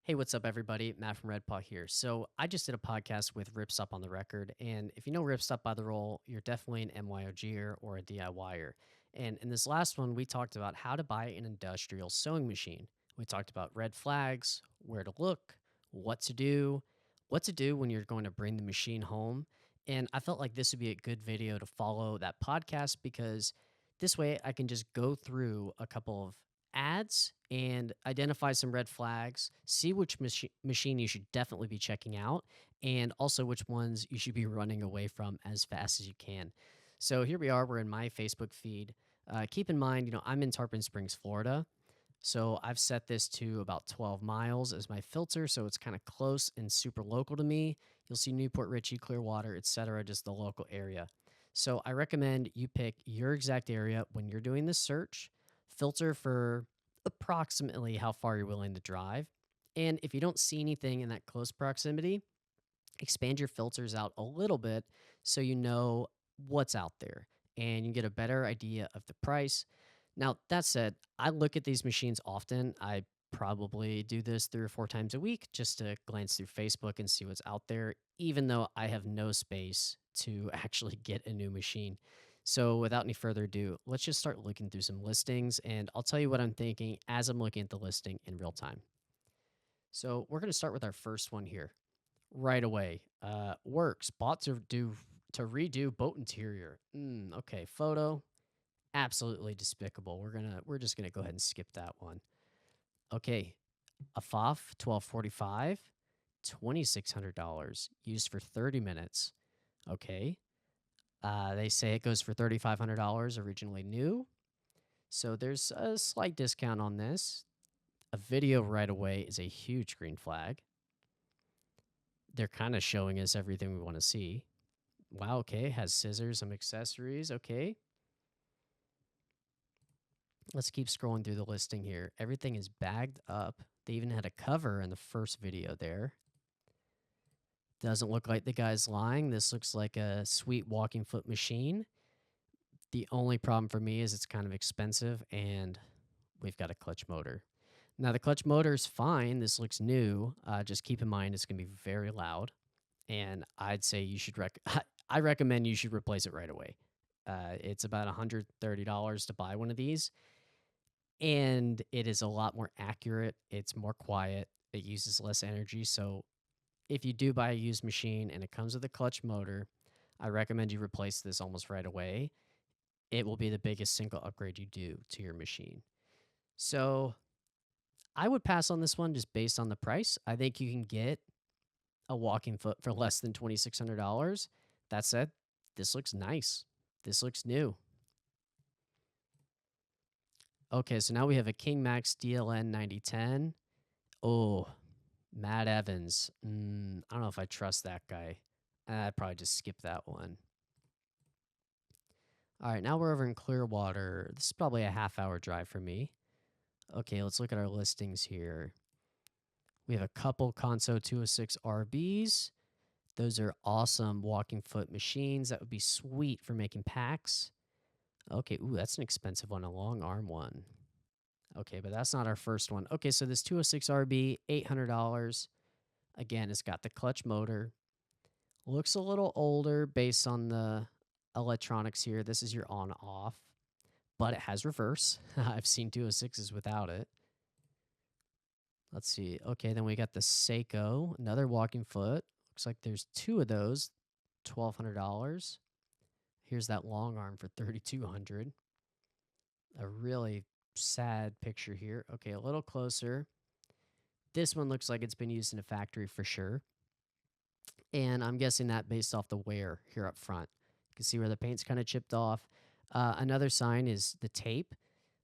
Hey, what's up, everybody? Matt from Red Paw here. So, I just did a podcast with Ripstop on the record. And if you know Ripstop by the roll, you're definitely an MYOGer or a DIYer. And in this last one, we talked about how to buy an industrial sewing machine. We talked about red flags, where to look, what to do when you're going to bring the machine home. And I felt like this would be a good video to follow that podcast because this way I can just go through a couple of ads and identify some red flags, see which machine you should definitely be checking out, and also which ones you should be running away from as fast as you can. So here we are, we're in my Facebook feed. Keep in mind, I'm in Tarpon Springs, Florida. So I've set this to about 12 miles as my filter, so it's kind of close and super local to me. You'll see Newport Richey, Clearwater, etc., just the local area. So I recommend you pick your exact area when you're doing this search, filter for approximately how far you're willing to drive. And if you don't see anything in that close proximity, expand your filters out a little bit so you know what's out there and you get a better idea of the price. Now, that said, I look at these machines often. I probably do this 3 or 4 times a week just to glance through Facebook and see what's out there, even though I have no space to actually get a new machine. So, without any further ado, let's just start looking through some listings and I'll tell you what I'm thinking as I'm looking at the listing in real time. So, we're going to start with our first one here right away. Works bought to redo boat interior. Okay, photo absolutely despicable. We're just gonna go ahead and skip that one. Okay, a FOF 1245, $2,600 used for 30 minutes. Okay, they say it goes for $3,500 originally new. So there's a slight discount on this. A video right away is a huge green flag. They're kind of showing us everything we want to see. Wow, okay, has scissors, some accessories. Okay, let's keep scrolling through the listing here. Everything is bagged up. They even had a cover in the first video there. Doesn't look like the guy's lying. This looks like a sweet walking foot machine. The only problem for me is it's kind of expensive and we've got a clutch motor. Now, the clutch motor is fine. This looks new. Just keep in mind it's going to be very loud. And I'd say you should I recommend you should replace it right away. It's about $130 to buy one of these, and it is a lot more accurate. It's more quiet. It uses less energy. So if you do buy a used machine and it comes with a clutch motor, I recommend you replace this almost right away. It will be the biggest single upgrade you do to your machine. So I would pass on this one just based on the price. I think you can get a walking foot for less than $2,600. That said, this looks nice. This looks new. Okay, so now we have a King Max DLN 9010. Oh, Matt Evans. I don't know if I trust that guy. I'd probably just skip that one. All right, now we're over in Clearwater. This is probably a half-hour drive for me. Okay, let's look at our listings here. We have a couple Conso 206 RBs. Those are awesome walking foot machines. That would be sweet for making packs. Okay, ooh, that's an expensive one, a long arm one. Okay, but that's not our first one. Okay, so this 206 RB, $800. Again, it's got the clutch motor. Looks a little older based on the electronics here. This is your on-off, but it has reverse. I've seen 206s without it. Let's see. Okay, then we got the Seiko, another walking foot. Looks like there's two of those, $1,200. Here's that long arm for $3,200. A really sad picture here. Okay, a little closer. This one looks like it's been used in a factory for sure. And I'm guessing that based off the wear here up front. You can see where the paint's kind of chipped off. Another sign is the tape.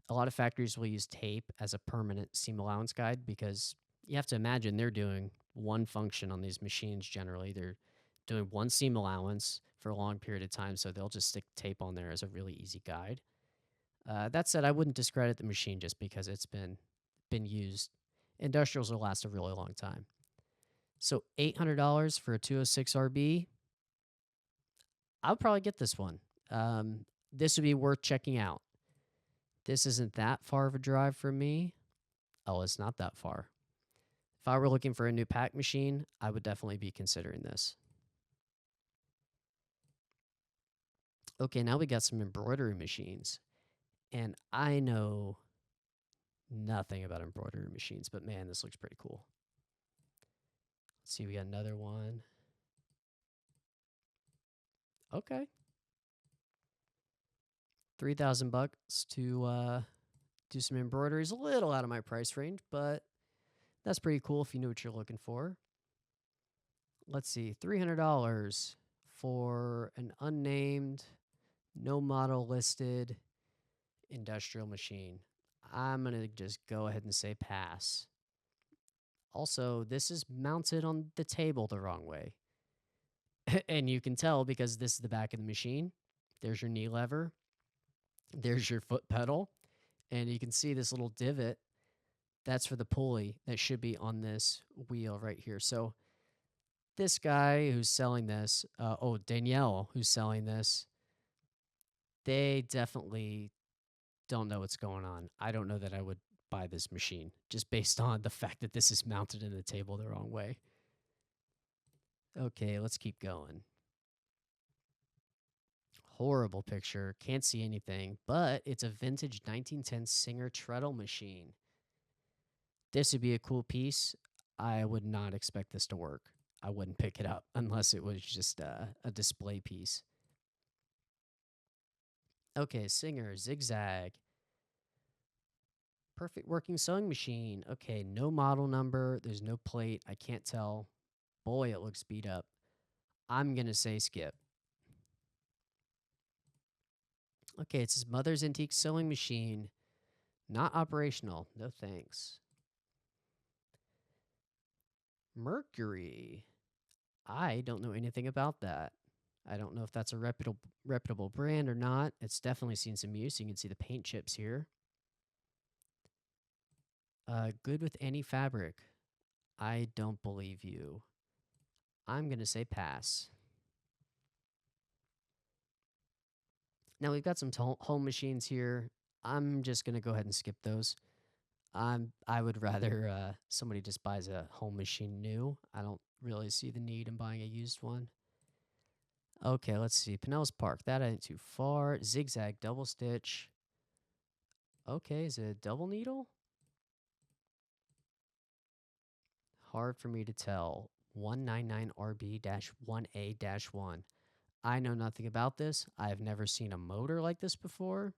A lot of factories will use tape as a permanent seam allowance guide because you have to imagine they're doing one function on these machines generally. They're doing one seam allowance for a long period of time, so they'll just stick tape on there as a really easy guide. That said, I wouldn't discredit the machine just because it's been used. Industrials will last a really long time. So $800 for a 206 RB. I would probably get this one. This would be worth checking out. This isn't that far of a drive for me. Oh, it's not that far. If I were looking for a new pack machine, I would definitely be considering this. Okay, now we got some embroidery machines. And I know nothing about embroidery machines, but man, this looks pretty cool. Let's see, we got another one. Okay. 3,000 bucks to do some embroidery is a little out of my price range, but that's pretty cool if you know what you're looking for. Let's see, $300 for an unnamed, no model listed industrial machine. I'm going to just go ahead and say pass. Also, this is mounted on the table the wrong way. And you can tell because this is the back of the machine. There's your knee lever. There's your foot pedal. And you can see this little divot. That's for the pulley that should be on this wheel right here. So this guy who's selling this, Danielle, who's selling this, they definitely don't know what's going on. I don't know that I would buy this machine just based on the fact that this is mounted in the table the wrong way. Okay, let's keep going. Horrible picture. Can't see anything, but it's a vintage 1910 Singer treadle machine. This would be a cool piece. I would not expect this to work. I wouldn't pick it up unless it was just a display piece. Okay, Singer, zigzag. Perfect working sewing machine. Okay, no model number. There's no plate. I can't tell. Boy, it looks beat up. I'm going to say skip. Okay, it's his mother's antique sewing machine. Not operational. No thanks. Mercury. I don't know anything about that. I don't know if that's a reputable brand or not. It's definitely seen some use. You can see the paint chips here. Good with any fabric. I don't believe you. I'm going to say pass. Now we've got some home machines here. I'm just going to go ahead and skip those. I would rather somebody just buys a home machine new. I don't really see the need in buying a used one. Okay, let's see. Pinellas Park. That ain't too far. Zigzag double stitch. Okay, is it a double needle? Hard for me to tell. 199RB-1A-1. I know nothing about this. I have never seen a motor like this before.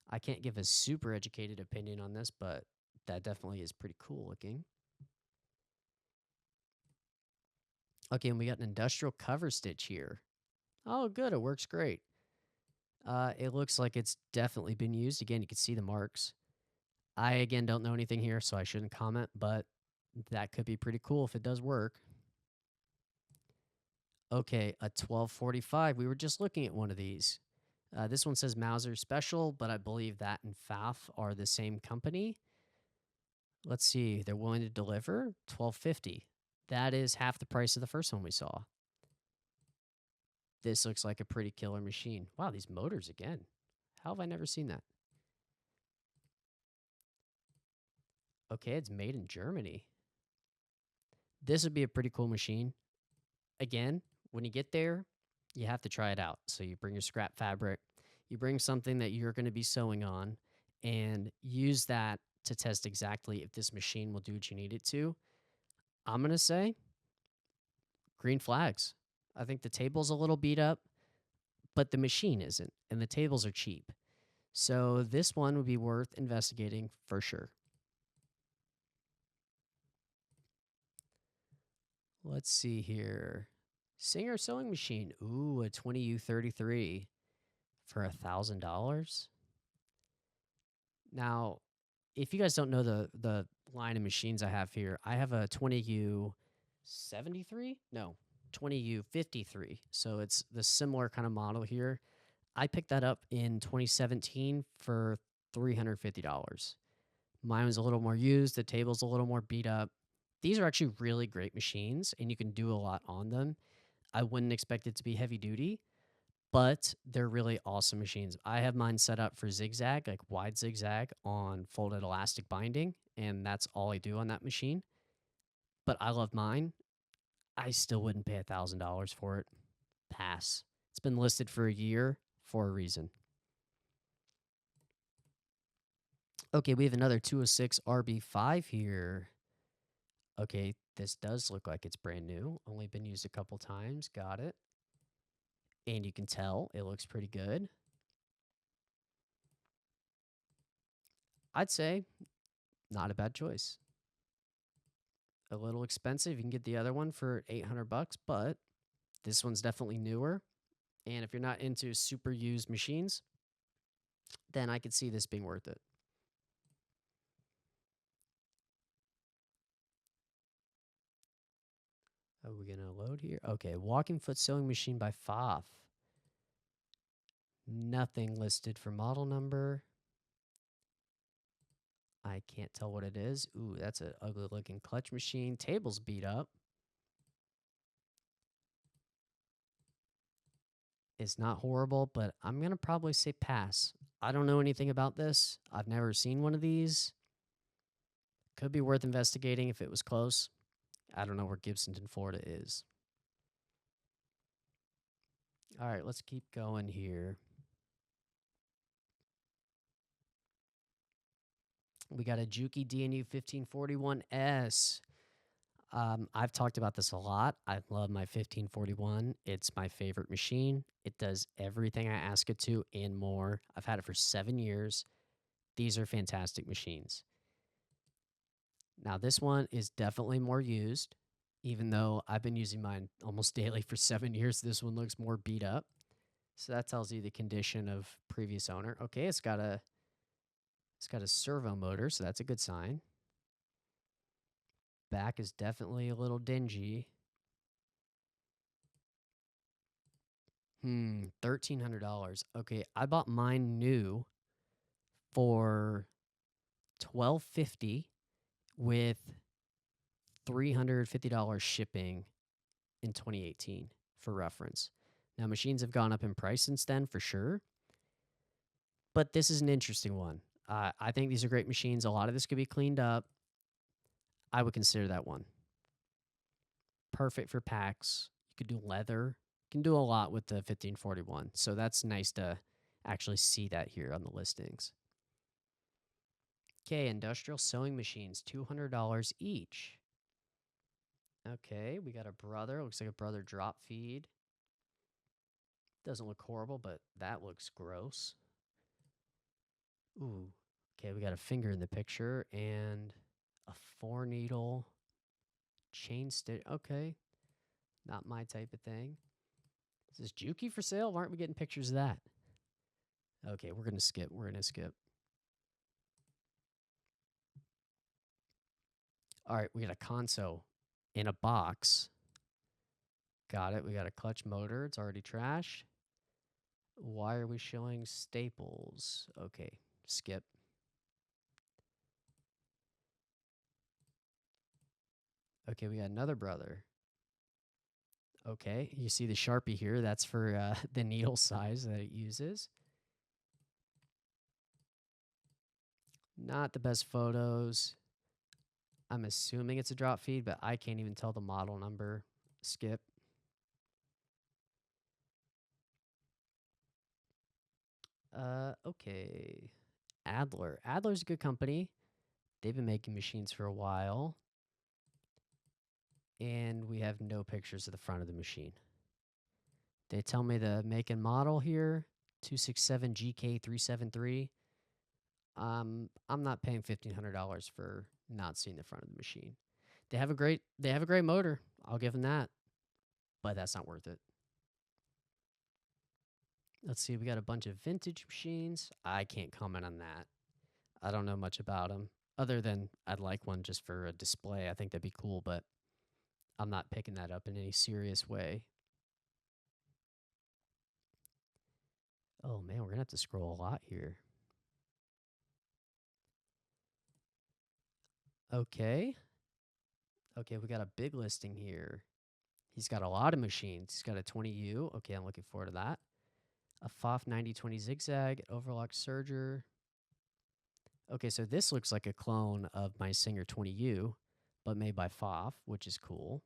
I can't give a super educated opinion on this, but that definitely is pretty cool looking. Okay, and we got an industrial cover stitch here. Oh, good. It works great. It looks like it's definitely been used. Again, you can see the marks. I, again, don't know anything here, so I shouldn't comment, but that could be pretty cool if it does work. Okay, a 1245. We were just looking at one of these. This one says Mauser Special, but I believe that and Pfaff are the same company. Let's see. They're willing to deliver 1250. That is half the price of the first one we saw. This looks like a pretty killer machine. Wow, these motors again. How have I never seen that? Okay, it's made in Germany. This would be a pretty cool machine. Again, when you get there, you have to try it out. So you bring your scrap fabric, you bring something that you're going to be sewing on, and use that to test exactly if this machine will do what you need it to. I'm going to say green flags. I think the table's a little beat up, but the machine isn't, and the tables are cheap. So this one would be worth investigating for sure. Let's see here. Singer sewing machine. Ooh, a 20U33 for $1,000. Now, if you guys don't know the line of machines I have here, I have a 20U73? No, 20U53. So it's the similar kind of model here. I picked that up in 2017 for $350. Mine was a little more used. The table's a little more beat up. These are actually really great machines, and you can do a lot on them. I wouldn't expect it to be heavy duty, but they're really awesome machines. I have mine set up for zigzag, like wide zigzag on folded elastic binding, and that's all I do on that machine. but I love mine. I still wouldn't pay $1,000 for it. Pass. It's been listed for a year for a reason. Okay, we have another 206 RB5 here. Okay, this does look like it's brand new. Only been used a couple times. Got it. And you can tell it looks pretty good. I'd say not a bad choice. A little expensive. You can get the other one for $800, but this one's definitely newer. And if you're not into super used machines, then I could see this being worth it. Are we going to load here? Okay, walking foot sewing machine by Pfaff. Nothing listed for model number. I can't tell what it is. Ooh, that's an ugly looking clutch machine. Table's beat up. It's not horrible, but I'm going to probably say pass. I don't know anything about this. I've never seen one of these. Could be worth investigating if it was close. I don't know where Gibsonton, Florida is. All right, let's keep going here. We got a Juki DNU 1541S. I've talked about this a lot. I love my 1541. It's my favorite machine. It does everything I ask it to and more. I've had it for 7 years. These are fantastic machines. Now, this one is definitely more used, even though I've been using mine almost daily for 7 years. This one looks more beat up. So that tells you the condition of previous owner. Okay, it's got a servo motor, so that's a good sign. Back is definitely a little dingy. $1,300. Okay, I bought mine new for $1,250 with $350 shipping in 2018 for reference. Now, machines have gone up in price since then for sure, but this is an interesting one. I think these are great machines. A lot of this could be cleaned up. I would consider that one. Perfect for packs. You could do leather. You can do a lot with the 1541. So that's nice to actually see that here on the listings. Okay, industrial sewing machines, $200 each. Okay, we got a Brother. Looks like a Brother drop feed. Doesn't look horrible, but that looks gross. Ooh. Okay, we got a finger in the picture and a 4-needle chain stitch. Okay, not my type of thing. Is this Juki for sale? Why aren't we getting pictures of that? Okay, we're going to skip. We're going to skip. All right, we got a console in a box. Got it. We got a clutch motor. It's already trashed. Why are we showing staples? Okay, skip. Okay, we got another Brother. Okay, you see the Sharpie here. That's for the needle size that it uses. Not the best photos. I'm assuming it's a drop feed, but I can't even tell the model number. Skip. Okay. Adler. Adler's a good company. They've been making machines for a while. And we have no pictures of the front of the machine. They tell me the make and model here, 267 GK373. I'm not paying $1,500 for not seeing the front of the machine. They have a great motor. I'll give them that. But that's not worth it. Let's see, we got a bunch of vintage machines. I can't comment on that. I don't know much about them other than I'd like one just for a display. I think that'd be cool, but I'm not picking that up in any serious way. Oh man, we're gonna have to scroll a lot here. Okay. Okay, we got a big listing here. He's got a lot of machines. He's got a 20U. Okay, I'm looking forward to that. A Pfaff 9020 zigzag, overlock serger. Okay, so this looks like a clone of my Singer 20U, but made by FOF, which is cool.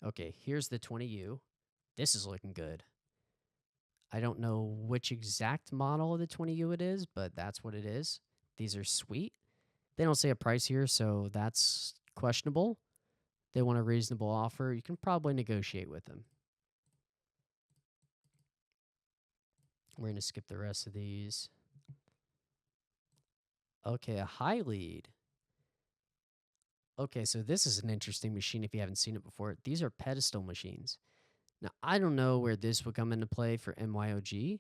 Okay, here's the 20U. This is looking good. I don't know which exact model of the 20U it is, but that's what it is. These are sweet. They don't say a price here, so that's questionable. They want a reasonable offer. You can probably negotiate with them. We're going to skip the rest of these. Okay, a high lead. Okay, so this is an interesting machine if you haven't seen it before. These are pedestal machines. Now, I don't know where this would come into play for MYOG,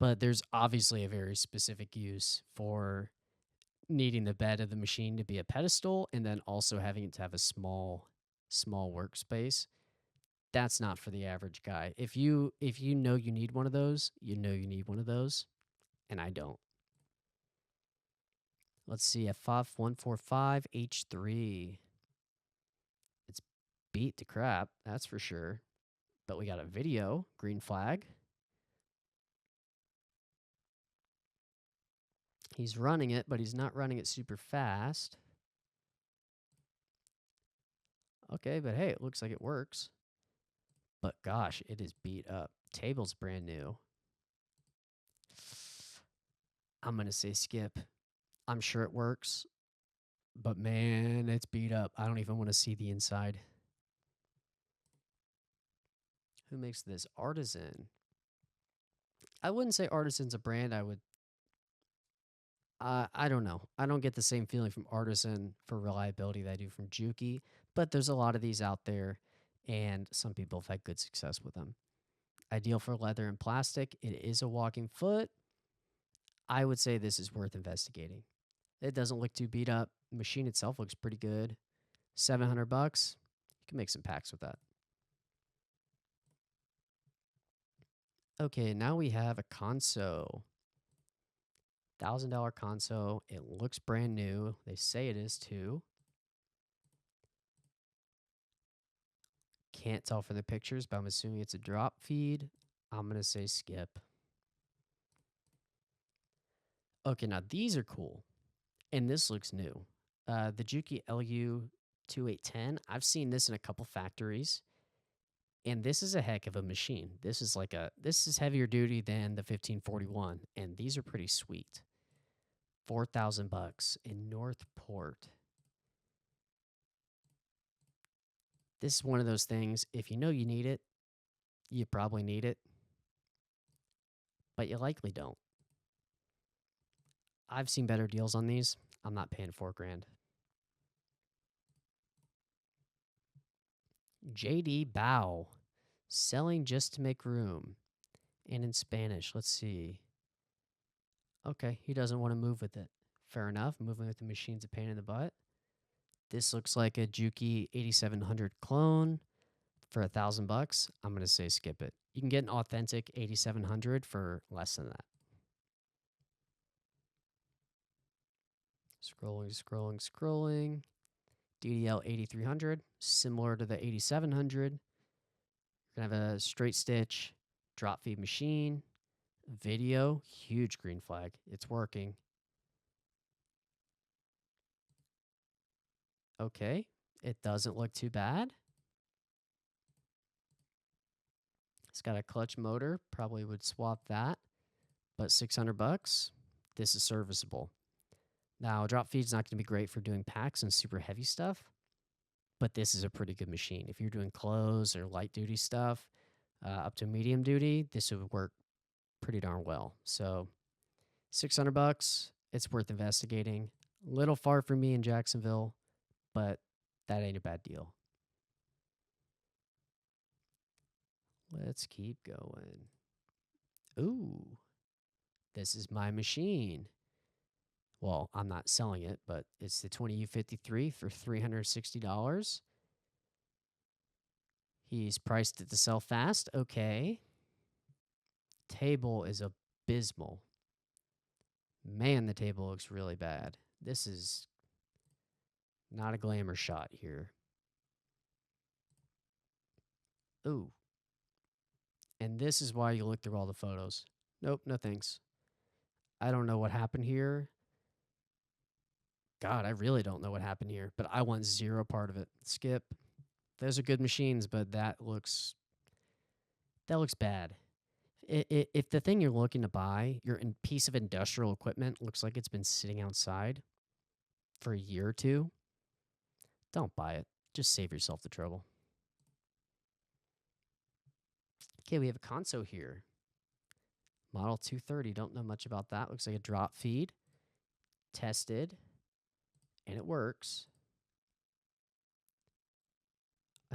but there's obviously a very specific use for needing the bed of the machine to be a pedestal and then also having it to have a small workspace. That's not for the average guy. If you know you need one of those, you know you need one of those, and I don't. Let's see, a FOF 145 H3. It's beat to crap, that's for sure. But we got a video, green flag. He's running it, but he's not running it super fast. Okay, but hey, it looks like it works. But gosh, it is beat up. Table's brand new. I'm going to say skip. I'm sure it works, but man, it's beat up. I don't even want to see the inside. Who makes this? Artisan. I wouldn't say Artisan's a brand. I don't know. I don't get the same feeling from Artisan for reliability that I do from Juki, but there's a lot of these out there, and some people have had good success with them. Ideal for leather and plastic. It is a walking foot. I would say this is worth investigating. It doesn't look too beat up. The machine itself looks pretty good. $700. You can make some packs with that. Okay, now we have a console. $1,000 console. It looks brand new. They say it is too. Can't tell from the pictures, but I'm assuming it's a drop feed. I'm going to say skip. Okay, now these are cool. And this looks new. The Juki LU 2810. I've seen this in a couple factories. And this is a heck of a machine. This is heavier duty than the 1541, and these are pretty sweet. $4,000 in Northport. This is one of those things, if you know you need it, you probably need it, but you likely don't. I've seen better deals on these. I'm not paying $4,000. JD Bow, selling just to make room. And in Spanish, let's see. Okay, he doesn't want to move with it. Fair enough. Moving with the machine's a pain in the butt. This looks like a Juki 8700 clone for $1,000. I'm going to say skip it. You can get an authentic 8700 for less than that. Scrolling. DDL 8300, similar to the 8700. You're going to have a straight stitch, drop feed machine, video, huge green flag. It's working. Okay, it doesn't look too bad. It's got a clutch motor, probably would swap that, but $600. This is serviceable. Now, drop feed's not going to be great for doing packs and super heavy stuff, but this is a pretty good machine. If you're doing clothes or light duty stuff, up to medium duty, this would work pretty darn well. So, $600, it's worth investigating. A little far from me in Jacksonville, but that ain't a bad deal. Let's keep going. Ooh, this is my machine. Well, I'm not selling it, but it's the 20U53 for $360. He's priced it to sell fast. Okay. Table is abysmal. Man, the table looks really bad. This is not a glamour shot here. Ooh. And this is why you look through all the photos. Nope, no thanks. I don't know what happened here. God, I really don't know what happened here, but I want zero part of it. Skip. Those are good machines, but that looks bad. If the thing you're looking to buy, piece of industrial equipment, looks like it's been sitting outside for a year or two, don't buy it. Just save yourself the trouble. Okay, we have a console here. Model 230. Don't know much about that. Looks like a drop feed. Tested. And it works.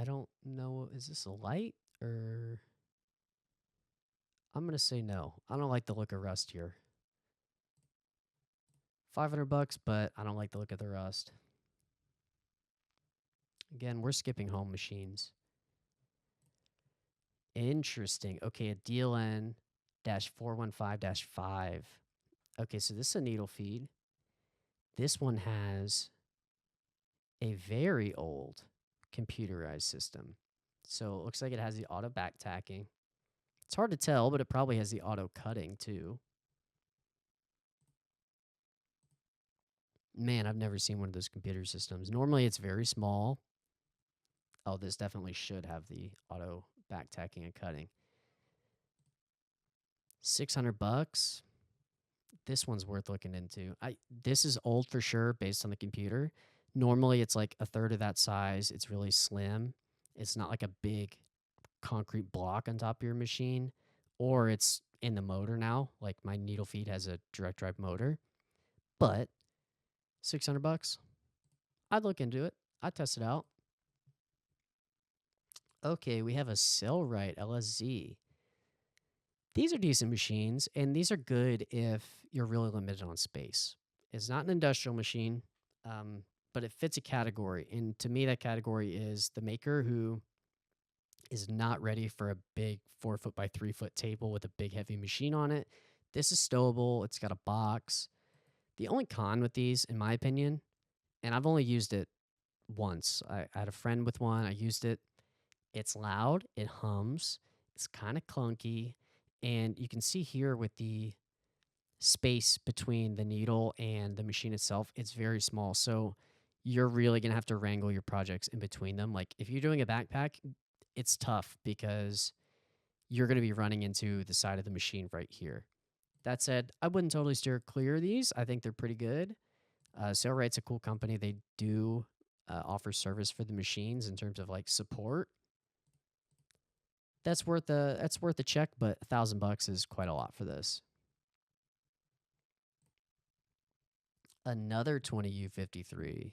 I don't know. Is this a light or. I'm going to say no. I don't like the look of rust here. $500, but I don't like the look of the rust. Again, we're skipping home machines. Interesting. Okay, a DLN 415 5. Okay, so this is a needle feed. This one has a very old computerized system. So it looks like it has the auto back tacking. It's hard to tell, but it probably has the auto cutting too. Man, I've never seen one of those computer systems. Normally it's very small. Oh, this definitely should have the auto back tacking and cutting. $600. This one's worth looking into. This is old for sure based on the computer. Normally it's like a third of that size. It's really slim. It's not like a big concrete block on top of your machine, or it's in the motor now. Like my needle feed has a direct drive motor, but $600. I'd look into it. I'd test it out. Okay, we have a Cellrite LSZ. These are decent machines, and these are good if you're really limited on space. It's not an industrial machine, but it fits a category. And to me, that category is the maker who is not ready for a big 4 foot by 3 foot table with a big heavy machine on it. This is stowable. It's got a box. The only con with these, in my opinion, and I've only used it once. I had a friend with one. I used it. It's loud. It hums. It's kind of clunky. And you can see here with the space between the needle and the machine itself, it's very small. So you're really going to have to wrangle your projects in between them. Like if you're doing a backpack, it's tough because you're going to be running into the side of the machine right here. That said, I wouldn't totally steer clear of these. I think they're pretty good. Sailright's a cool company. They do offer service for the machines in terms of like support. That's worth a check, but $1,000 is quite a lot for this. Another 20U53.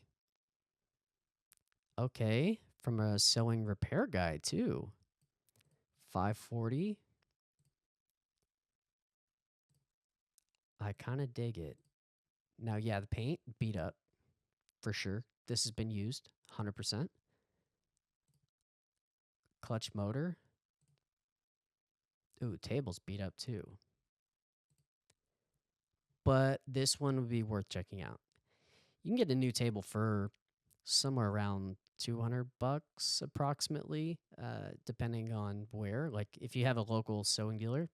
Okay, from a sewing repair guy too. 540. I kind of dig it. Now, yeah, the paint beat up for sure. This has been used 100%. Clutch motor. Ooh, table's beat up too. But this one would be worth checking out. You can get a new table for somewhere around $200 approximately, depending on where. Like if you have a local sewing dealer,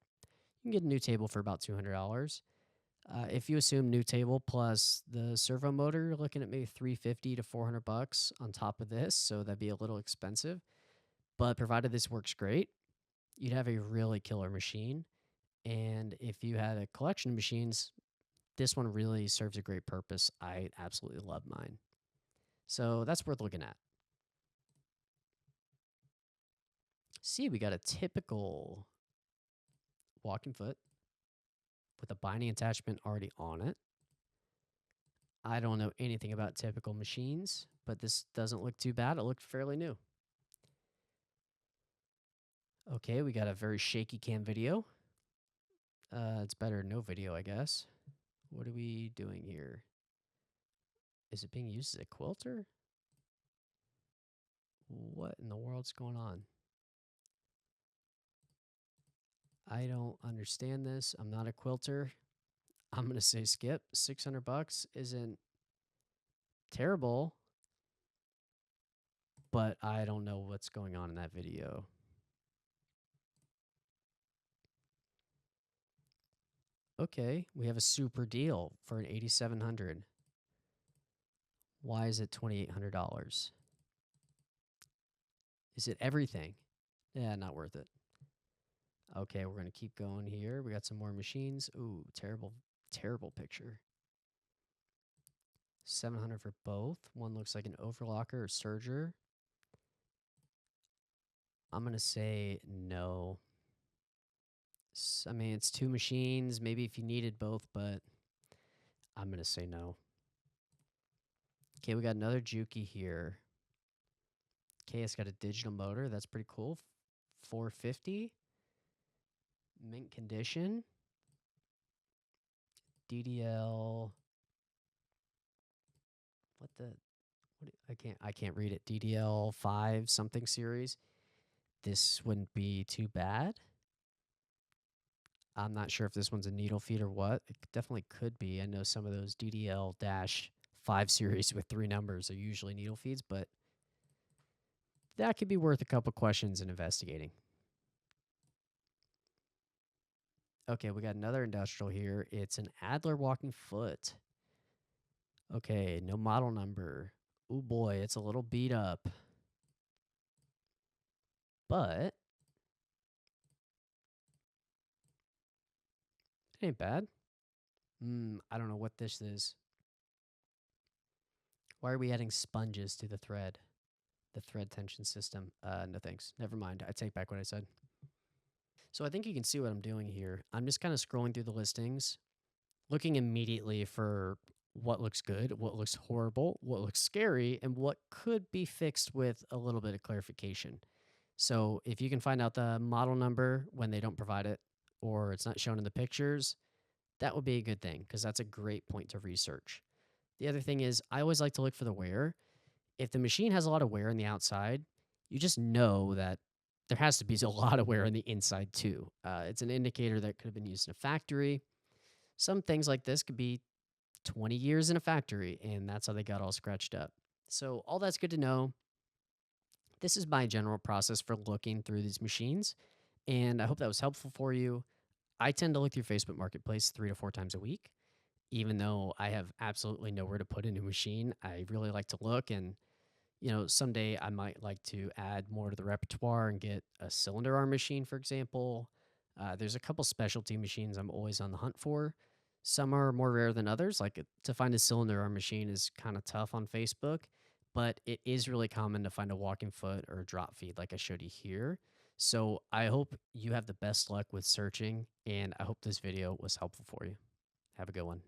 you can get a new table for about $200. If you assume new table plus the servo motor, you're looking at maybe $350 to $400 on top of this, so that'd be a little expensive. But provided this works great, you'd have a really killer machine. And if you had a collection of machines, this one really serves a great purpose. I absolutely love mine. So that's worth looking at. See, we got a typical walking foot with a binding attachment already on it. I don't know anything about typical machines, but this doesn't look too bad. It looked fairly new. Okay, we got a very shaky cam video. It's better no video, I guess. What are we doing here? Is it being used as a quilter? What in the world's going on? I don't understand this. I'm not a quilter. I'm going to say skip. $600 isn't terrible, but I don't know what's going on in that video. Okay, we have a super deal for an 8700. Why is it $2,800? Is it everything? Yeah, not worth it. Okay, we're gonna keep going here. We got some more machines. Ooh, terrible, terrible picture. 700 for both. One looks like an overlocker or serger. I'm gonna say no. I mean, it's two machines. Maybe if you needed both, but I'm gonna say no. Okay, we got another Juki here. Okay, it's got a digital motor. That's pretty cool. 450. Mint condition. DDL. What the? I can't read it. DDL 5 something series. This wouldn't be too bad. I'm not sure if this one's a needle feed or what. It definitely could be. I know some of those DDL 5 series with 3 numbers are usually needle feeds, but that could be worth a couple questions and investigating. Okay, we got another industrial here. It's an Adler walking foot. Okay, no model number. Oh boy, it's a little beat up, but it ain't bad. I don't know what this is. Why are we adding sponges to the thread? The thread tension system. No thanks. Never mind. I take back what I said. So I think you can see what I'm doing here. I'm just kind of scrolling through the listings, looking immediately for what looks good, what looks horrible, what looks scary, and what could be fixed with a little bit of clarification. So if you can find out the model number when they don't provide it or it's not shown in the pictures, that would be a good thing because that's a great point to research. The other thing is, I always like to look for the wear. If the machine has a lot of wear on the outside, you just know that there has to be a lot of wear on the inside too. It's an indicator that could have been used in a factory. Some things like this could be 20 years in a factory, and that's how they got all scratched up. So, all that's good to know. This is my general process for looking through these machines, and I hope that was helpful for you. I tend to look through Facebook Marketplace 3 to 4 times a week. Even though I have absolutely nowhere to put a new machine, I really like to look and someday I might like to add more to the repertoire and get a cylinder arm machine, for example. There's a couple specialty machines I'm always on the hunt for. Some are more rare than others. Like to find a cylinder arm machine is kind of tough on Facebook, but it is really common to find a walking foot or a drop feed like I showed you here. So I hope you have the best luck with searching, and I hope this video was helpful for you. Have a good one.